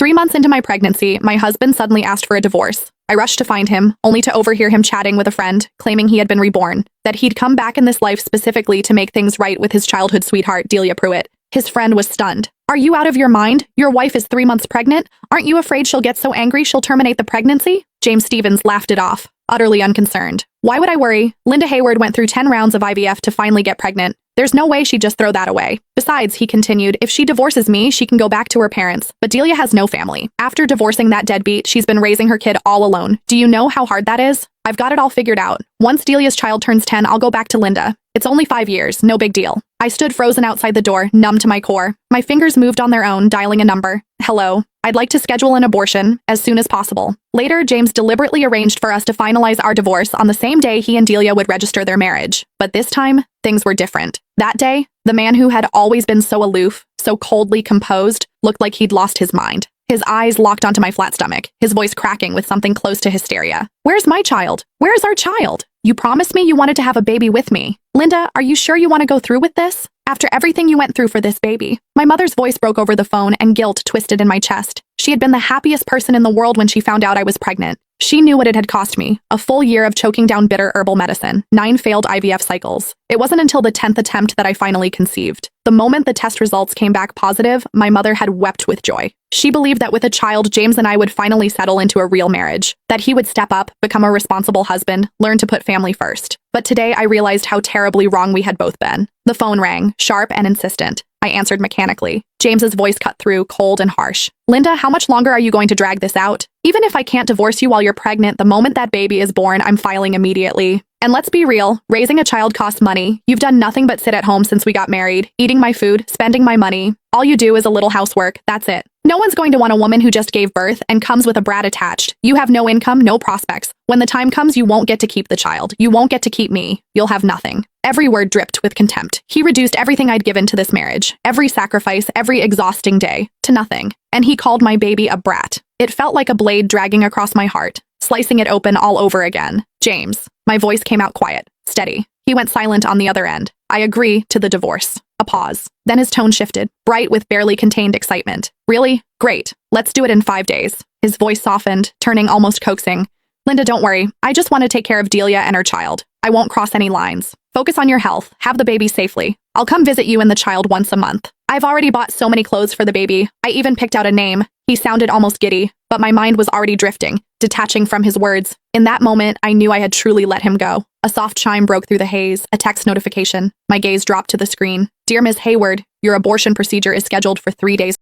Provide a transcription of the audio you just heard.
3 months into my pregnancy, my husband suddenly asked for a divorce. I rushed to find him, only to overhear him chatting with a friend, claiming he had been reborn, that he'd come back in this life specifically to make things right with his childhood sweetheart, Delia Pruitt. His friend was stunned. "Are you out of your mind? Your wife is 3 months pregnant? Aren't you afraid she'll get so angry she'll terminate the pregnancy?" James Stevens laughed it off, utterly unconcerned. "Why would I worry? Linda Hayward went through 10 rounds of IVF to finally get pregnant. There's no way she'd just throw that away. Besides," he continued, "if she divorces me, she can go back to her parents. But Delia has no family. After divorcing that deadbeat, she's been raising her kid all alone. Do you know how hard that is? I've got it all figured out. Once Delia's child turns 10, I'll go back to Linda. It's only 5 years, no big deal." I stood frozen outside the door, numb to my core. My fingers moved on their own, dialing a number. "Hello. I'd like to schedule an abortion as soon as possible." Later, James deliberately arranged for us to finalize our divorce on the same day he and Delia would register their marriage. But this time, things were different. That day, the man who had always been so aloof, so coldly composed, looked like he'd lost his mind. His eyes locked onto my flat stomach, his voice cracking with something close to hysteria. "Where's my child? Where's our child? You promised me you wanted to have a baby with me. Linda, are you sure you want to go through with this? After everything you went through for this baby?" My mother's voice broke over the phone and guilt twisted in my chest. She had been the happiest person in the world when she found out I was pregnant. She knew what it had cost me, a full year of choking down bitter herbal medicine, 9 failed IVF cycles. It wasn't until the 10th attempt that I finally conceived. The moment the test results came back positive, my mother had wept with joy. She believed that with a child, James and I would finally settle into a real marriage, that he would step up, become a responsible husband, learn to put family first. But today I realized how terribly wrong we had both been. The phone rang, sharp and insistent. I answered mechanically. James's voice cut through, cold and harsh. "Linda, how much longer are you going to drag this out? Even if I can't divorce you while you're pregnant, the moment that baby is born, I'm filing immediately. And let's be real, raising a child costs money. You've done nothing but sit at home since we got married, eating my food, spending my money. All you do is a little housework, that's it. No one's going to want a woman who just gave birth and comes with a brat attached. You have no income, no prospects. When the time comes, you won't get to keep the child. You won't get to keep me. You'll have nothing." Every word dripped with contempt. He reduced everything I'd given to this marriage, every sacrifice, every exhausting day, to nothing. And he called my baby a brat. It felt like a blade dragging across my heart, slicing it open all over again. "James." My voice came out quiet, steady. He went silent on the other end. "I agree to the divorce." A pause. Then his tone shifted, bright with barely contained excitement. "Really? Great. Let's do it in 5 days. His voice softened, turning almost coaxing. "Linda, don't worry. I just want to take care of Delia and her child. I won't cross any lines. Focus on your health. Have the baby safely. I'll come visit you and the child once a month. I've already bought so many clothes for the baby. I even picked out a name." He sounded almost giddy, but my mind was already drifting, detaching from his words. In that moment, I knew I had truly let him go. A soft chime broke through the haze, a text notification. My gaze dropped to the screen. "Dear Ms. Hayward, your abortion procedure is scheduled for 3 days."